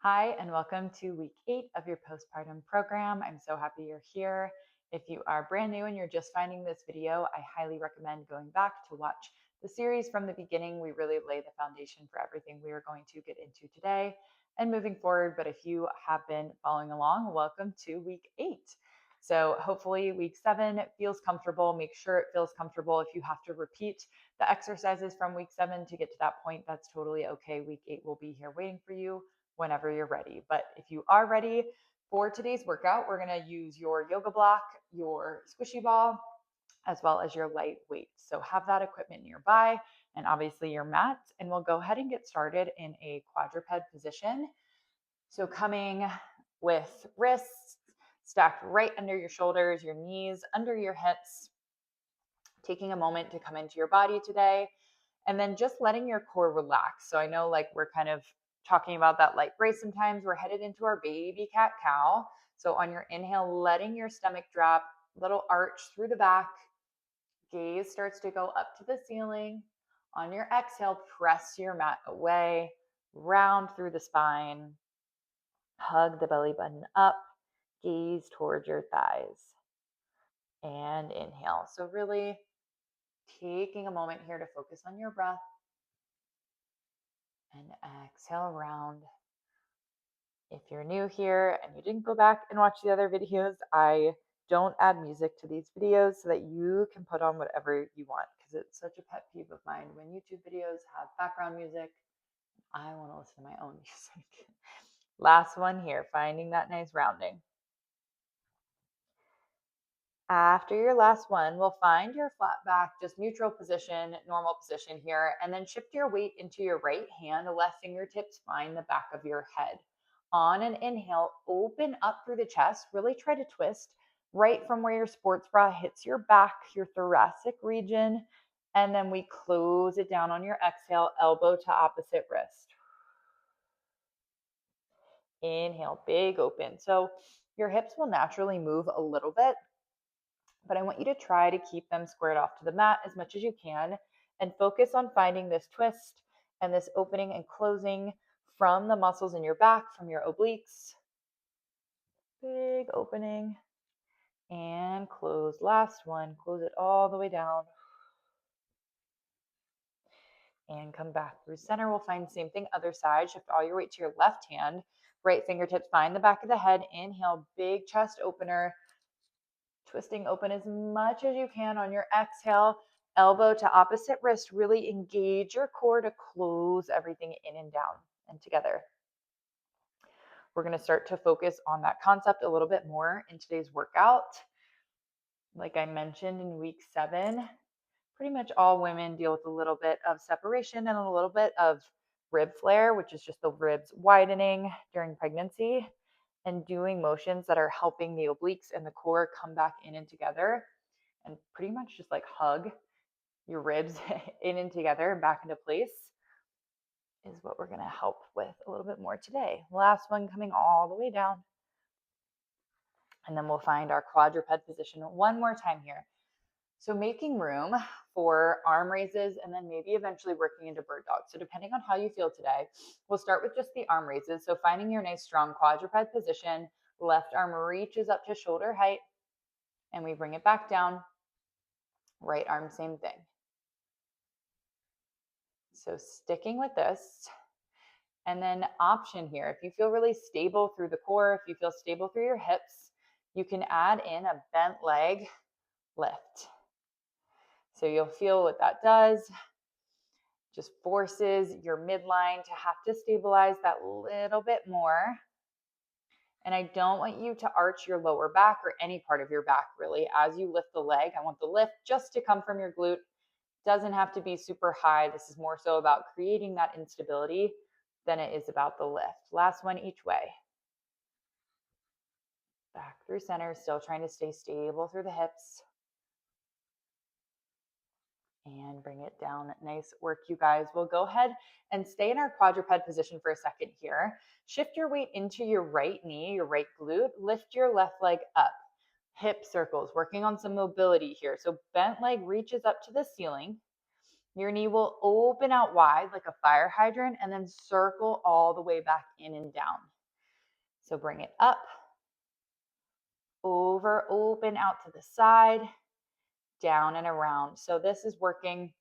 Hi, and welcome to week 8 of your postpartum program. I'm so happy you're here. If you are brand new and you're just finding this video, I highly recommend going back to watch the series from the beginning. We really lay the foundation for everything we are going to get into today and moving forward. But if you have been following along, welcome to week 8. So hopefully week 7 feels comfortable. Make sure it feels comfortable. If you have to repeat the exercises from week 7 to get to that point, that's totally okay. Week 8 will be here waiting for you whenever you're ready. But if you are ready for today's workout, we're going to use your yoga block, your squishy ball, as well as your light weights. So have that equipment nearby and obviously your mats. And we'll go ahead and get started in a quadruped position. So coming with wrists stacked right under your shoulders, your knees under your hips, taking a moment to come into your body today, and then just letting your core relax. So I know we're kind of talking about that light brace sometimes. We're headed into our baby cat cow. So on your inhale, letting your stomach drop, little arch through the back, gaze starts to go up to the ceiling. On your exhale, press your mat away, round through the spine, hug the belly button up, gaze towards your thighs, and inhale. So really taking a moment here to focus on your breath and exhale round. If you're new here and you didn't go back and watch the other videos, I don't add music to these videos so that you can put on whatever you want, because it's such a pet peeve of mine when YouTube videos have background music. I want to listen to my own music. Last one here, finding that nice rounding. After your last one, we'll find your flat back, just neutral position, normal position here, and then shift your weight into your right hand, left fingertips find the back of your head. On an inhale, open up through the chest, really try to twist right from where your sports bra hits your back, your thoracic region, and then we close it down on your exhale, elbow to opposite wrist. Inhale, big open. So your hips will naturally move a little bit, but I want you to try to keep them squared off to the mat as much as you can and focus on finding this twist and this opening and closing from the muscles in your back, from your obliques. Big opening and close. Last one, close it all the way down and come back through center. We'll find the same thing, other side. Shift all your weight to your left hand, right fingertips find the back of the head. Inhale, big chest opener, twisting open as much as you can on your exhale, elbow to opposite wrist. Really engage your core to close everything in and down and together. We're going to start to focus on that concept a little bit more in today's workout. Like I mentioned in week 7, pretty much all women deal with a little bit of separation and a little bit of rib flare, which is just the ribs widening during pregnancy, and doing motions that are helping the obliques and the core come back in and together and pretty much just like hug your ribs in and together and back into place is what we're going to help with a little bit more today. Last one coming all the way down. And then we'll find our quadruped position one more time here. So making room for arm raises and then maybe eventually working into bird dog. So depending on how you feel today, we'll start with just the arm raises. So finding your nice strong quadruped position, left arm reaches up to shoulder height and we bring it back down. Right arm, same thing. So sticking with this. And then option here, if you feel really stable through the core, if you feel stable through your hips, you can add in a bent leg lift. So you'll feel what that does. Just forces your midline to have to stabilize that little bit more. And I don't want you to arch your lower back or any part of your back really as you lift the leg. I want the lift just to come from your glute. Doesn't have to be super high. This is more so about creating that instability than it is about the lift. Last one each way. Back through center, still trying to stay stable through the hips. And bring it down. Nice work, you guys. We'll go ahead and stay in our quadruped position for a second here. Shift your weight into your right knee, your right glute. Lift your left leg up. Hip circles, working on some mobility here. So bent leg reaches up to the ceiling. Your knee will open out wide like a fire hydrant and then circle all the way back in and down. So bring it up, over, open out to the side, down and around. So this is working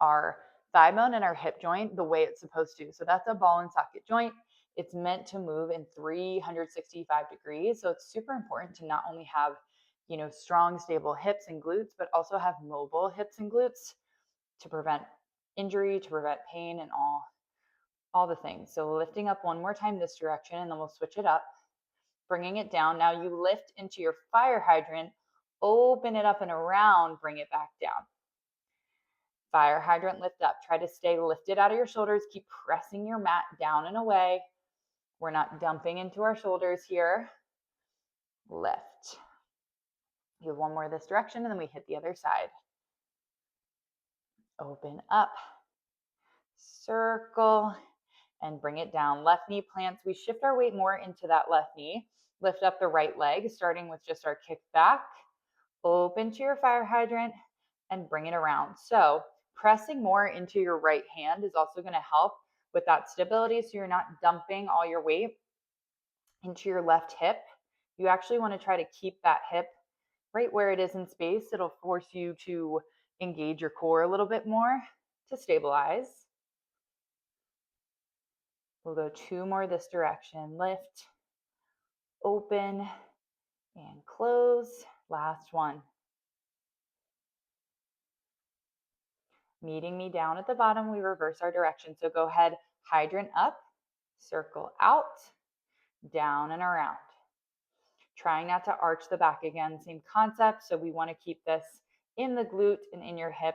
our thigh bone and our hip joint the way it's supposed to. So that's a ball and socket joint. It's meant to move in 365 degrees. So it's super important to not only have, strong, stable hips and glutes, but also have mobile hips and glutes to prevent injury, to prevent pain, and all the things. So lifting up one more time this direction, and then we'll switch it up, bringing it down. Now you lift into your fire hydrant, open it up and around, bring it back down. Fire hydrant, lift up. Try to stay lifted out of your shoulders. Keep pressing your mat down and away. We're not dumping into our shoulders here. Lift. You have one more this direction, and then we hit the other side. Open up. Circle. And bring it down. Left knee plants. We shift our weight more into that left knee. Lift up the right leg, starting with just our kick back. Open to your fire hydrant and bring it around. So pressing more into your right hand is also going to help with that stability, so you're not dumping all your weight into your left hip. You actually want to try to keep that hip right where it is in space. It'll force you to engage your core a little bit more to stabilize. We'll go two more this direction. Lift, open, and close. Last one. Meeting me down at the bottom, we reverse our direction. So go ahead, hydrant up, circle out, down and around. Trying not to arch the back again, same concept. So we want to keep this in the glute and in your hip.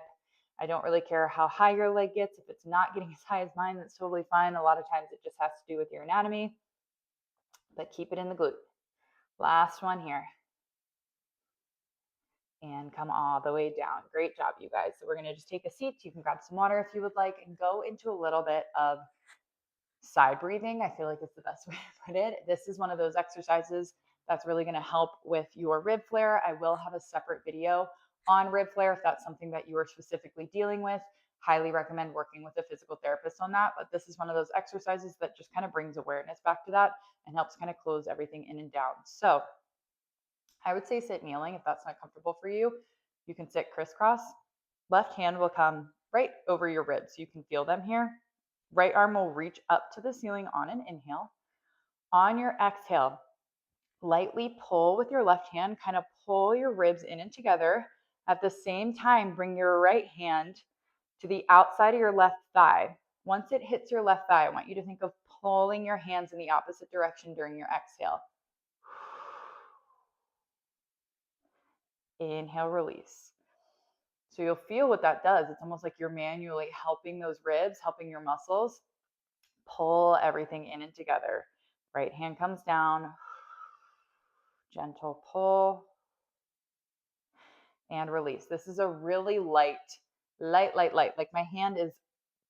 I don't really care how high your leg gets. If it's not getting as high as mine, that's totally fine. A lot of times it just has to do with your anatomy, but keep it in the glute. Last one here. And come all the way down. Great job, you guys. So we're going to just take a seat. You can grab some water if you would like and go into a little bit of side breathing. I feel like it's the best way to put it. This is one of those exercises that's really going to help with your rib flare. I will have a separate video on rib flare if that's something that you are specifically dealing with. Highly recommend working with a physical therapist on that. But this is one of those exercises that just kind of brings awareness back to that and helps kind of close everything in and down. So I would say sit kneeling if that's not comfortable for you. You can sit crisscross. Left hand will come right over your ribs. You can feel them here. Right arm will reach up to the ceiling on an inhale. On your exhale, lightly pull with your left hand, kind of pull your ribs in and together. At the same time, bring your right hand to the outside of your left thigh. Once it hits your left thigh, I want you to think of pulling your hands in the opposite direction during your exhale. Inhale, release. So you'll feel what that does. It's almost like you're manually helping those ribs, helping your muscles pull everything in and together. Right hand comes down, gentle pull and release. This is a really light. Like my hand is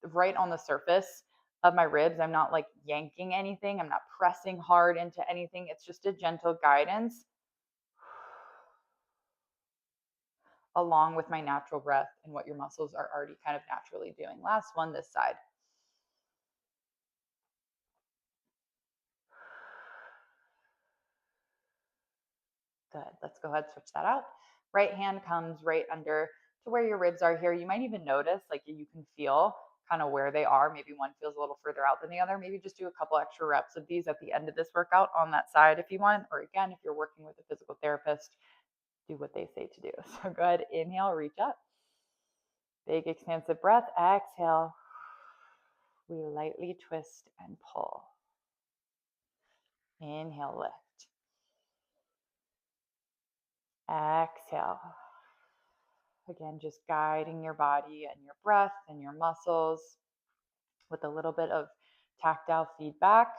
right on the surface of my ribs. I'm not like yanking anything. I'm not pressing hard into anything. It's just a gentle guidance along with my natural breath and what your muscles are already kind of naturally doing. Last one, this side. Good. Let's go ahead and switch that out. Right hand comes right under to where your ribs are here. You might even notice, like you can feel kind of where they are. Maybe one feels a little further out than the other. Maybe just do a couple extra reps of these at the end of this workout on that side if you want. Or again, if you're working with a physical therapist, do what they say to do. So go ahead, inhale, reach up. Big expansive breath. Exhale. We lightly twist and pull. Inhale, lift. Exhale. Again, just guiding your body and your breath and your muscles with a little bit of tactile feedback.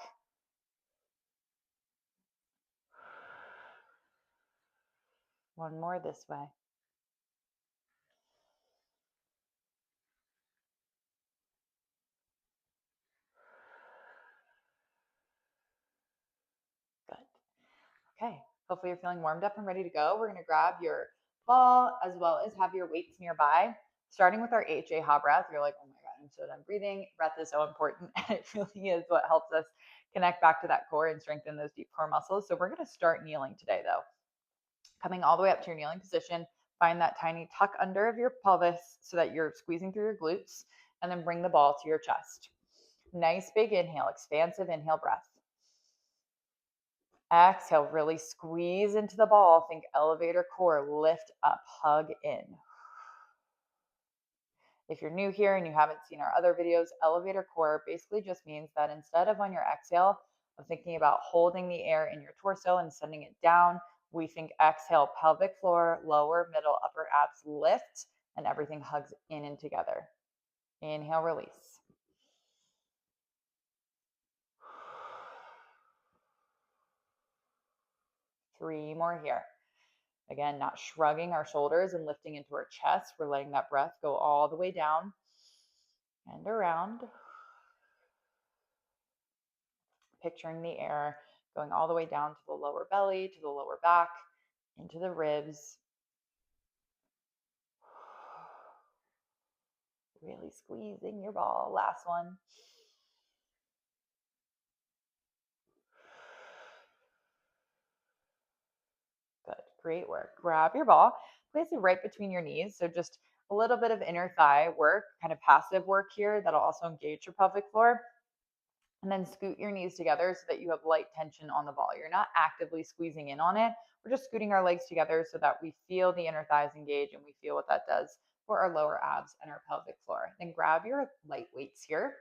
One more this way. Good. Okay. Hopefully you're feeling warmed up and ready to go. We're going to grab your ball as well as have your weights nearby. Starting with our HA breath, you're like, oh my God, I'm so done breathing. Breath is so important. And it really is what helps us connect back to that core and strengthen those deep core muscles. So we're going to start kneeling today though. Coming all the way up to your kneeling position, find that tiny tuck under of your pelvis so that you're squeezing through your glutes, and then bring the ball to your chest. Nice big inhale, expansive inhale breath. Exhale, really squeeze into the ball. Think elevator core, lift up, hug in. If you're new here and you haven't seen our other videos, elevator core basically just means that instead of on your exhale of thinking about holding the air in your torso and sending it down, we think exhale, pelvic floor, lower, middle, upper abs lift, and everything hugs in and together. Inhale, release. Three more here. Again, not shrugging our shoulders and lifting into our chest. We're letting that breath go all the way down and around. Picturing the air going all the way down to the lower belly, to the lower back, into the ribs. Really squeezing your ball. Last one. Good. Great work. Grab your ball, place it right between your knees. So just a little bit of inner thigh work, kind of passive work here that'll also engage your pelvic floor. And then scoot your knees together so that you have light tension on the ball. You're not actively squeezing in on it. We're just scooting our legs together so that we feel the inner thighs engage and we feel what that does for our lower abs and our pelvic floor. Then grab your light weights here.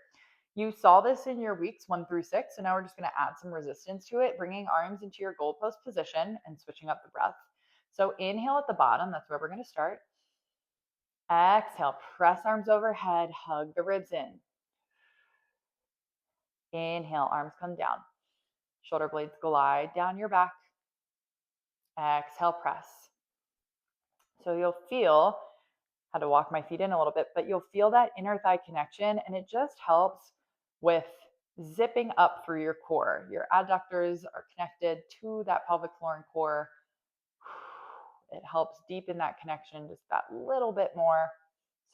You saw this in your weeks 1 through 6. So now we're just going to add some resistance to it, bringing arms into your goalpost position and switching up the breath. So inhale at the bottom. That's where we're going to start. Exhale, press arms overhead, hug the ribs in. Inhale, arms come down. Shoulder blades glide down your back. Exhale, press. So you'll feel, how to walk my feet in a little bit, but you'll feel that inner thigh connection, and it just helps with zipping up through your core. Your adductors are connected to that pelvic floor and core. It helps deepen that connection just that little bit more.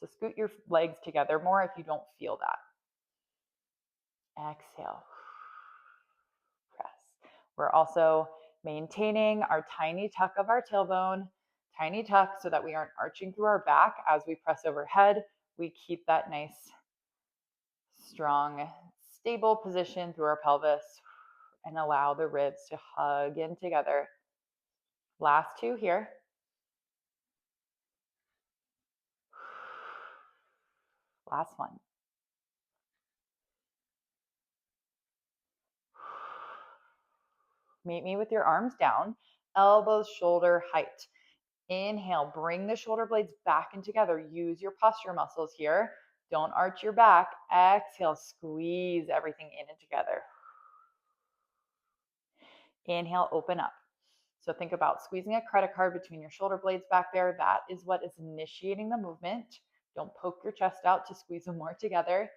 So scoot your legs together more if you don't feel that. Exhale. Press. We're also maintaining our tiny tuck of our tailbone, tiny tuck so that we aren't arching through our back as we press overhead. We keep that nice, strong, stable position through our pelvis and allow the ribs to hug in together. Last two here. Last one. Meet me with your arms down, elbows shoulder height. Inhale, bring the shoulder blades back and together. Use your posture muscles here. Don't arch your back. Exhale, squeeze everything in and together. Inhale, open up. So think about squeezing a credit card between your shoulder blades back there. That is what is initiating the movement. Don't poke your chest out to squeeze them more together.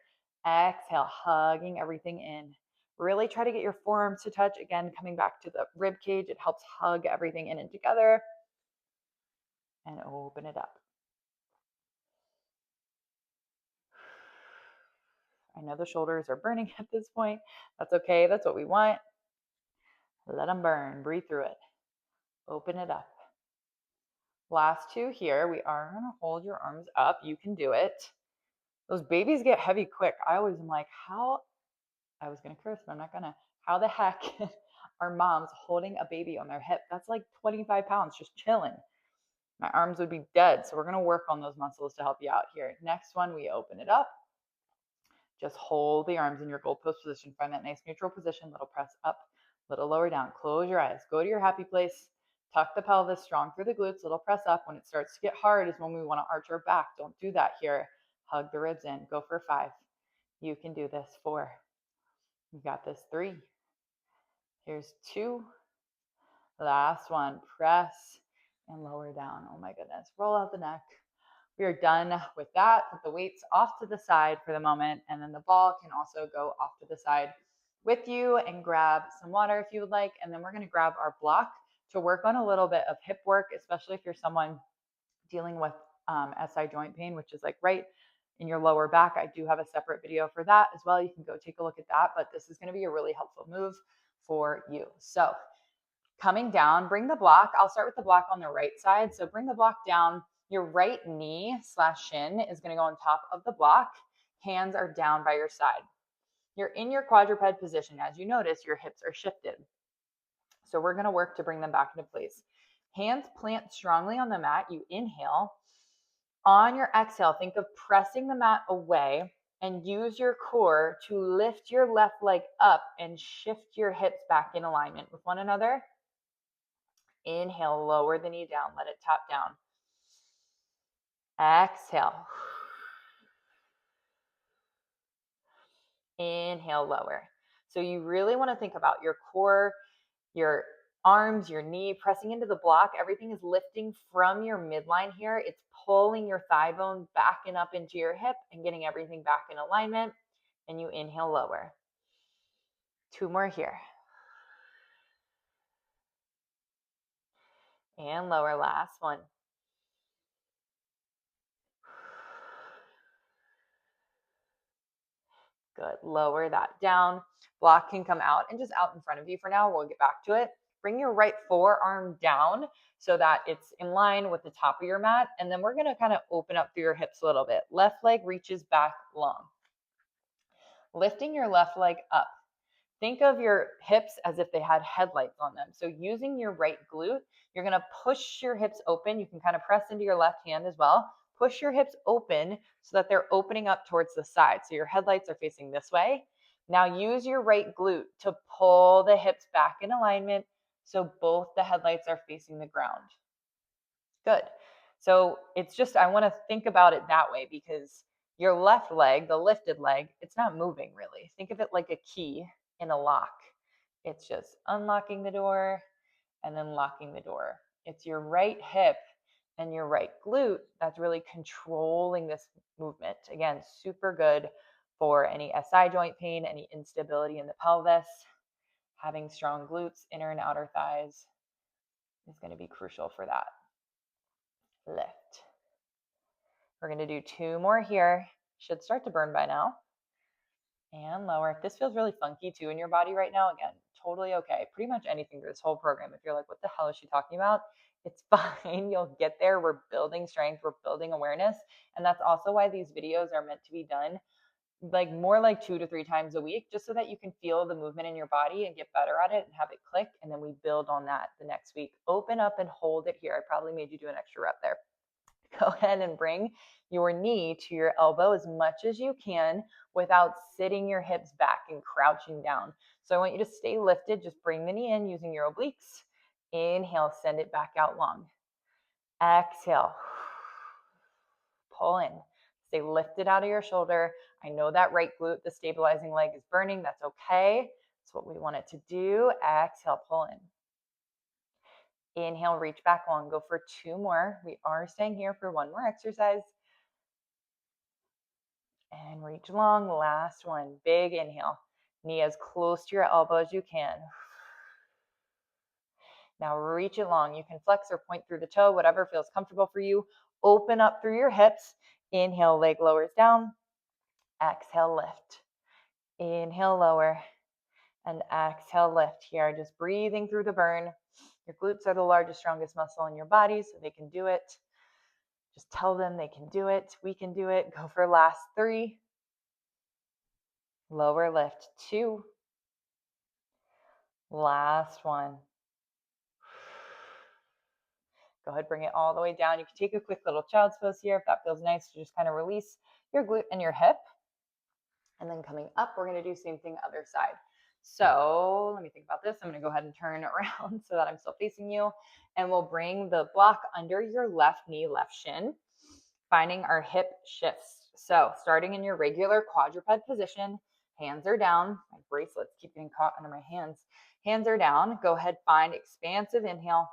Exhale, hugging everything in. Really try to get your forearms to touch. Again, coming back to the rib cage, it helps hug everything in and together. And open it up. I know the shoulders are burning at this point. That's okay. That's what we want. Let them burn. Breathe through it. Open it up. Last two here. We are going to hold your arms up. You can do it. Those babies get heavy quick. I always am like, how? I was going to curse, but I'm not going to. How the heck are moms holding a baby on their hip? That's like 25 pounds just chilling. My arms would be dead. So we're going to work on those muscles to help you out here. Next one, we open it up. Just hold the arms in your goalpost position. Find that nice neutral position. Little press up, little lower down. Close your eyes. Go to your happy place. Tuck the pelvis strong through the glutes. Little press up. When it starts to get hard is when we want to arch our back. Don't do that here. Hug the ribs in. Go for 5. You can do this. 4. You got this. 3. Here's 2. Last one. Press and lower down. Oh my goodness. Roll out the neck. We are done with that. Put the weights off to the side for the moment, and then the ball can also go off to the side with you, and grab some water if you would like. And then we're going to grab our block to work on a little bit of hip work, especially if you're someone dealing with SI joint pain, which is like right in your lower back. I do have a separate video for that as well. You can go take a look at that, but this is going to be a really helpful move for you. So coming down, bring the block. I'll start with the block on the right side. So bring the block down. Your right knee / shin is going to go on top of the block. Hands are down by your side. You're in your quadruped position. As you notice, your hips are shifted. So we're going to work to bring them back into place. Hands plant strongly on the mat. You inhale. On your exhale, think of pressing the mat away and use your core to lift your left leg up and shift your hips back in alignment with one another. Inhale, lower the knee down, let it tap down. Exhale. Inhale, lower. So you really want to think about your core, your arms, your knee pressing into the block. Everything is lifting from your midline here. It's pulling your thigh bone back and up into your hip and getting everything back in alignment. And you inhale, lower. 2 more here. And lower, last one. Good. Lower that down. Block can come out and just out in front of you for now. We'll get back to it. Bring your right forearm down so that it's in line with the top of your mat. And then we're going to kind of open up through your hips a little bit. Left leg reaches back long. Lifting your left leg up. Think of your hips as if they had headlights on them. So using your right glute, you're going to push your hips open. You can kind of press into your left hand as well. Push your hips open so that they're opening up towards the side. So your headlights are facing this way. Now use your right glute to pull the hips back in alignment so both the headlights are facing the ground. Good. So it's just, I want to think about it that way because your left leg, the lifted leg, it's not moving really. Think of it like a key in a lock. It's just unlocking the door and then locking the door. It's your right hip and your right glute that's really controlling this movement. Again, super good for any SI joint pain, any instability in the pelvis. Having strong glutes, inner and outer thighs is going to be crucial for that. Lift. We're going to do 2 more here. Should start to burn by now. And lower. If this feels really funky too in your body right now, again, totally okay. Pretty much anything through this whole program. If you're like, what the hell is she talking about? It's fine. You'll get there. We're building strength. We're building awareness. And that's also why these videos are meant to be done like more like 2 to 3 times a week, just so that you can feel the movement in your body and get better at it and have it click. And then we build on that the next week. Open up and hold it here. I probably made you do an extra rep there. Go ahead and bring your knee to your elbow as much as you can without sitting your hips back and crouching down. So I want you to stay lifted. Just bring the knee in using your obliques. Inhale, send it back out long. Exhale. Pull in. Stay lifted out of your shoulder. I know that right glute, the stabilizing leg is burning. That's okay. That's what we want it to do. Exhale, pull in. Inhale, reach back long. Go for 2 more. We are staying here for 1 more exercise. And reach long. Last one. Big inhale. Knee as close to your elbow as you can. Now reach it long. You can flex or point through the toe, whatever feels comfortable for you. Open up through your hips. Inhale, leg lowers down. Exhale, lift. Inhale, lower. And exhale, lift here. Just breathing through the burn. Your glutes are the largest, strongest muscle in your body, so they can do it. Just tell them they can do it. We can do it. Go for last 3. Lower lift. 2. Last 1. Go ahead, bring it all the way down. You can take a quick little child's pose here if that feels nice to just kind of release your glute and your hip. And then coming up, we're going to do the same thing other side. So let me think about this. I'm going to go ahead and turn around so that I'm still facing you. And we'll bring the block under your left knee, left shin, finding our hip shifts. So starting in your regular quadruped position, hands are down. My bracelets keep getting caught under my hands. Hands are down. Go ahead, find expansive inhale.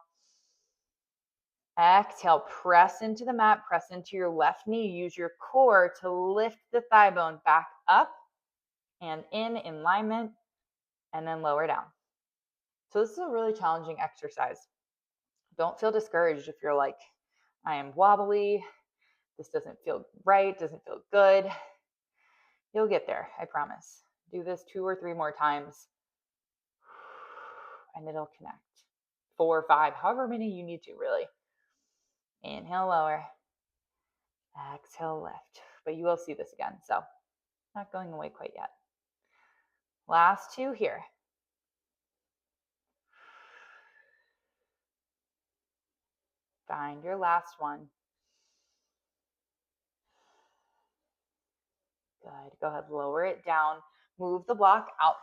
Exhale, press into the mat, press into your left knee. Use your core to lift the thigh bone back up and in alignment, and then lower down. So this is a really challenging exercise. Don't feel discouraged if you're like, I am wobbly, this doesn't feel right, doesn't feel good. You'll get there, I promise. Do this 2 or 3 more times and it'll connect. 4 or 5, however many you need to, really. Inhale, lower. Exhale, lift. But you will see this again, so not going away quite yet. Last 2 here. Find your last one. Good. Go ahead, lower it down. Move the block out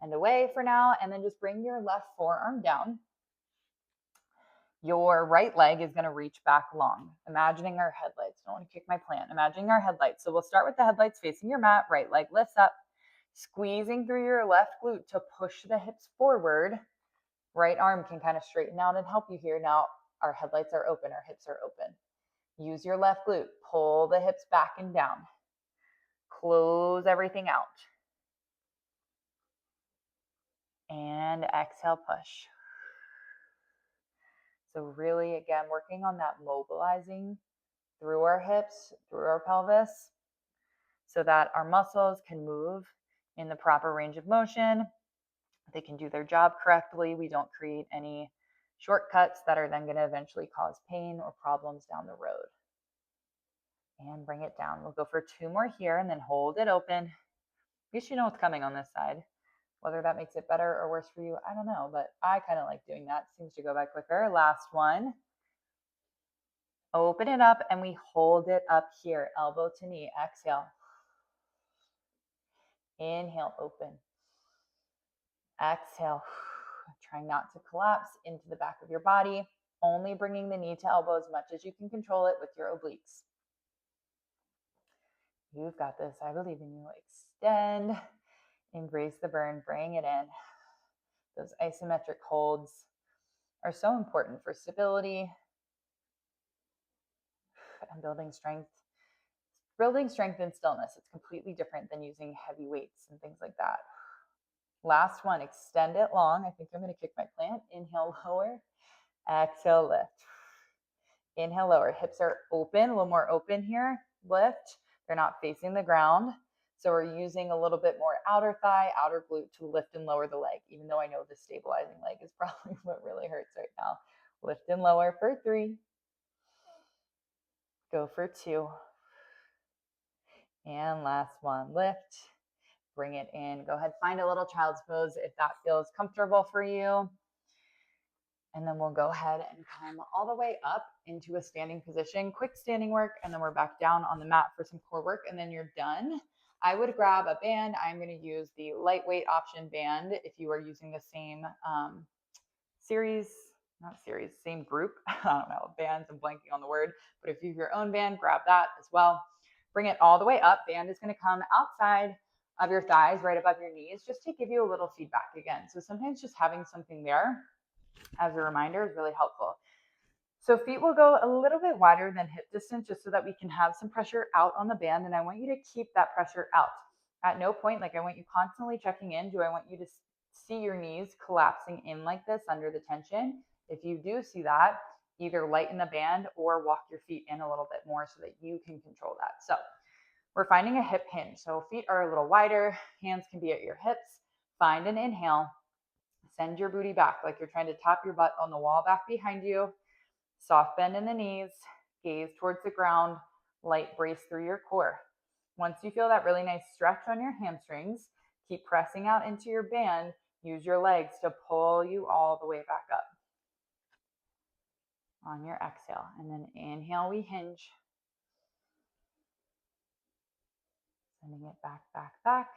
and away for now, and then just bring your left forearm down. Your right leg is going to reach back long. Imagining our headlights. Don't want to kick my plan. Imagining our headlights. So we'll start with the headlights facing your mat. Right leg lifts up. Squeezing through your left glute to push the hips forward. Right arm can kind of straighten out and help you here. Now our headlights are open. Our hips are open. Use your left glute. Pull the hips back and down. Close everything out. And exhale, push. So really, again, working on that mobilizing through our hips, through our pelvis, so that our muscles can move in the proper range of motion. They can do their job correctly. We don't create any shortcuts that are then going to eventually cause pain or problems down the road. And bring it down. We'll go for 2 more here and then hold it open. At least you know what's coming on this side. Whether that makes it better or worse for you, I don't know, but I kind of like doing that. Seems to go by quicker. Last one. Open it up and we hold it up here, elbow to knee. Exhale. Inhale, open. Exhale. Trying not to collapse into the back of your body. Only bringing the knee to elbow as much as you can control it with your obliques. You've got this. I believe in you. Extend. Embrace the burn. Bring it in. Those isometric holds are so important for stability and building strength. Building strength in stillness. It's completely different than using heavy weights and things like that. Last one, extend it long. I think I'm going to kick my plant. Inhale, lower. Exhale, lift. Inhale, lower. Hips are open, a little more open here. Lift. They're not facing the ground. So we're using a little bit more outer thigh, outer glute to lift and lower the leg, even though I know the stabilizing leg is probably what really hurts right now. Lift and lower for 3. Go for 2. And last one, lift. Bring it in. Go ahead, find a little child's pose if that feels comfortable for you. And then we'll go ahead and come all the way up into a standing position, quick standing work, and then we're back down on the mat for some core work, and then you're done. I would grab a band. I'm going to use the lightweight option band if you are using the same same group. I don't know, bands, I'm blanking on the word, but if you have your own band, grab that as well. Bring it all the way up. Band is going to come outside of your thighs, right above your knees, just to give you a little feedback again. So sometimes just having something there as a reminder is really helpful. So feet will go a little bit wider than hip distance just so that we can have some pressure out on the band. And I want you to keep that pressure out. At no point, I want you constantly checking in. Do I want you to see your knees collapsing in like this under the tension? If you do see that, either lighten the band or walk your feet in a little bit more so that you can control that. So we're finding a hip hinge. So feet are a little wider. Hands can be at your hips. Find an inhale. Send your booty back like you're trying to tap your butt on the wall back behind you. Soft bend in the knees, gaze towards the ground, light brace through your core. Once you feel that really nice stretch on your hamstrings, keep pressing out into your band. Use your legs to pull you all the way back up. On your exhale, and then inhale, we hinge. Sending it back, back, back.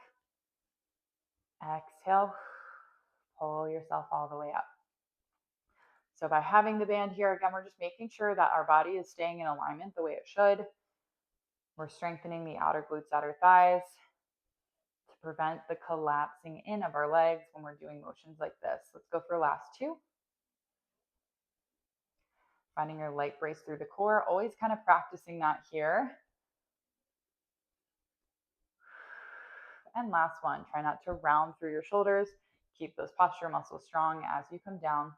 Exhale, pull yourself all the way up. So by having the band here, again, we're just making sure that our body is staying in alignment the way it should. We're strengthening the outer glutes, outer thighs to prevent the collapsing in of our legs when we're doing motions like this. Let's go for last 2. Finding your light brace through the core, always kind of practicing that here. And last one, try not to round through your shoulders. Keep those posture muscles strong as you come down.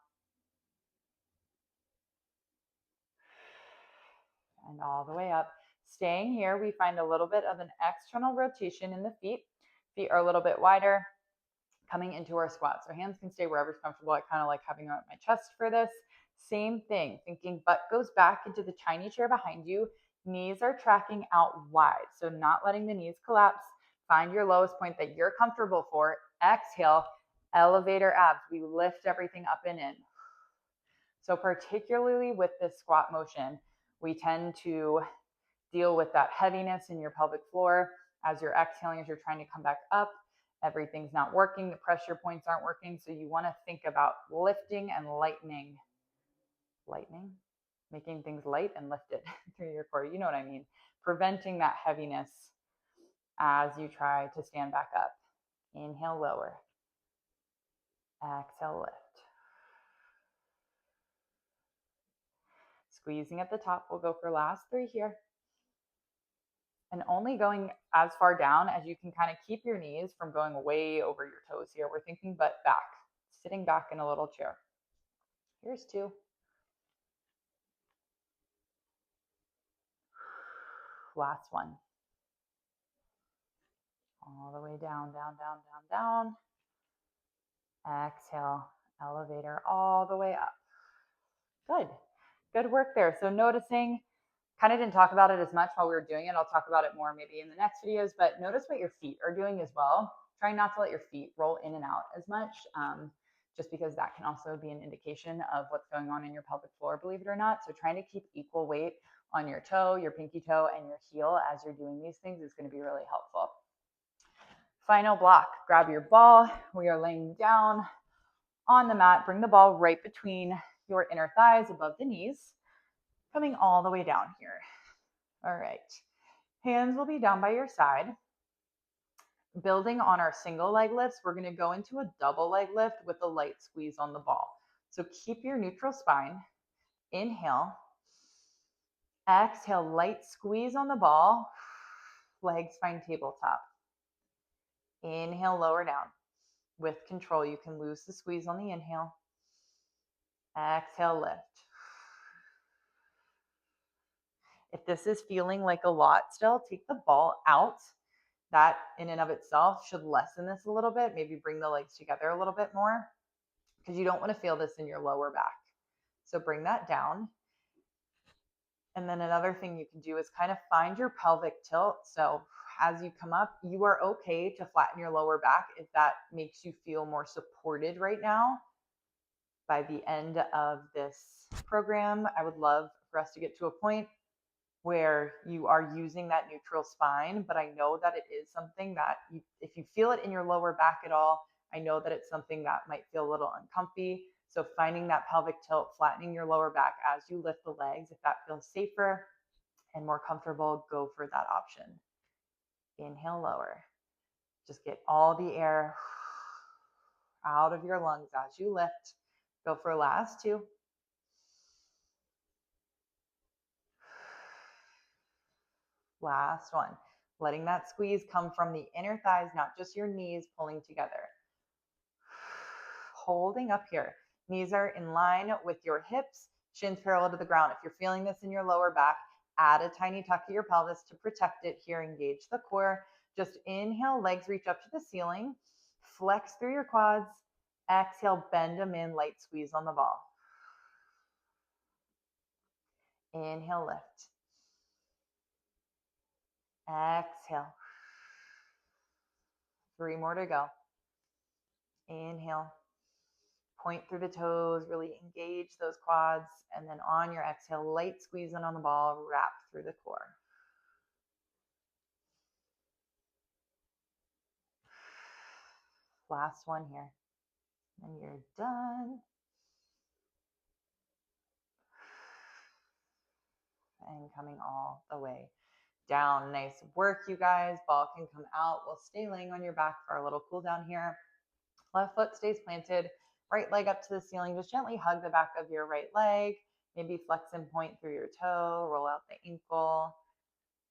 and all the way up. Staying here, we find a little bit of an external rotation in the feet. Feet are a little bit wider, coming into our squat. So hands can stay wherever's comfortable. I kind of like having them at my chest for this. Same thing, thinking butt goes back into the tiny chair behind you. Knees are tracking out wide. So not letting the knees collapse. Find your lowest point that you're comfortable for. Exhale, elevator abs. We lift everything up and in. So particularly with this squat motion, we tend to deal with that heaviness in your pelvic floor as you're exhaling, as you're trying to come back up. Everything's not working. The pressure points aren't working. So you want to think about lifting and lightening, making things light and lifted through your core. You know what I mean? Preventing that heaviness as you try to stand back up. Inhale, lower. Exhale, lift. Squeezing at the top. We'll go for last 3 here. And only going as far down as you can kind of keep your knees from going way over your toes here. We're thinking butt back, sitting back in a little chair. Here's 2. Last one. All the way down, down, down, down, down. Exhale, elevator all the way up. Good. Good work there. So noticing, kind of didn't talk about it as much while we were doing it. I'll talk about it more maybe in the next videos, but notice what your feet are doing as well. Try not to let your feet roll in and out as much, just because that can also be an indication of what's going on in your pelvic floor, believe it or not. So trying to keep equal weight on your toe, your pinky toe, and your heel as you're doing these things is going to be really helpful. Final block, grab your ball. We are laying down on the mat. Bring the ball right between your inner thighs above the knees, coming all the way down here. All right. Hands will be down by your side. Building on our single leg lifts, we're going to go into a double leg lift with a light squeeze on the ball. So keep your neutral spine. Inhale. Exhale, light squeeze on the ball. Legs find tabletop. Inhale, lower down. With control, you can lose the squeeze on the inhale. Exhale, lift. If this is feeling like a lot still, take the ball out. That in and of itself should lessen this a little bit. Maybe bring the legs together a little bit more, because you don't want to feel this in your lower back. So bring that down. And then another thing you can do is kind of find your pelvic tilt. So as you come up, you are okay to flatten your lower back if that makes you feel more supported right now. By the end of this program, I would love for us to get to a point where you are using that neutral spine, but I know that it is something that if you feel it in your lower back at all, I know that it's something that might feel a little uncomfy. So finding that pelvic tilt, flattening your lower back as you lift the legs, if that feels safer and more comfortable, go for that option. Inhale, lower. Just get all the air out of your lungs as you lift. Go for last 2. Last one. Letting that squeeze come from the inner thighs, not just your knees pulling together. Holding up here. Knees are in line with your hips, shins parallel to the ground. If you're feeling this in your lower back, add a tiny tuck to your pelvis to protect it here. Engage the core. Just inhale, legs reach up to the ceiling. Flex through your quads. Exhale, bend them in, light squeeze on the ball. Inhale, lift. Exhale. 3 more to go. Inhale. Point through the toes, really engage those quads. And then on your exhale, light squeeze in on the ball, wrap through the core. Last one here. And you're done. And coming all the way down. Nice work, you guys. Ball can come out. We'll stay laying on your back for our little cool down here. Left foot stays planted. Right leg up to the ceiling. Just gently hug the back of your right leg. Maybe flex and point through your toe. Roll out the ankle.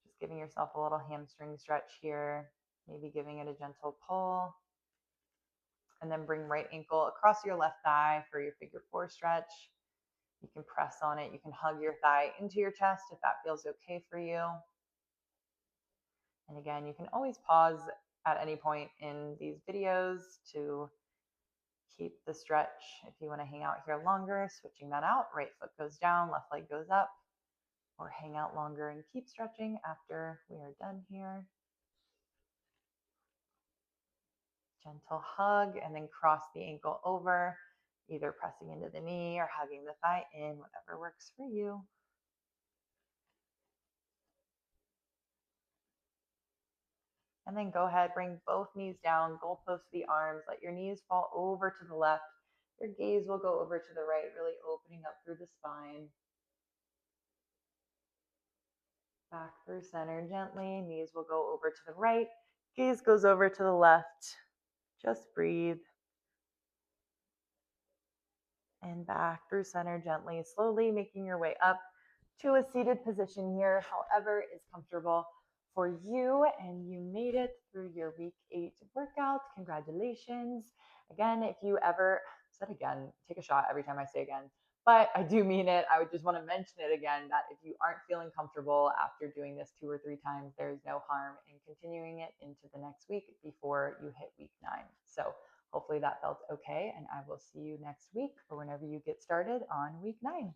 Just giving yourself a little hamstring stretch here. Maybe giving it a gentle pull. And then bring right ankle across your left thigh for your figure 4 stretch. You can press on it. You can hug your thigh into your chest if that feels okay for you. And again, you can always pause at any point in these videos to keep the stretch. If you want to hang out here longer, switching that out, right foot goes down, left leg goes up, or hang out longer and keep stretching after we are done here. Gentle hug and then cross the ankle over, either pressing into the knee or hugging the thigh in, whatever works for you. And then go ahead, bring both knees down, goalpost the arms, let your knees fall over to the left. Your gaze will go over to the right, really opening up through the spine. Back through center gently, knees will go over to the right, gaze goes over to the left. Just breathe. And back through center gently, slowly making your way up to a seated position here, however is comfortable for you. And you made it through your week 8 workout. Congratulations. Again, if you ever said again, take a shot every time I say again, but I do mean it. I would just want to mention it again that if you aren't feeling comfortable after doing this 2 or 3 times, there's no harm in continuing it into the next week before you hit week 9. So hopefully that felt okay, and I will see you next week or whenever you get started on week 9.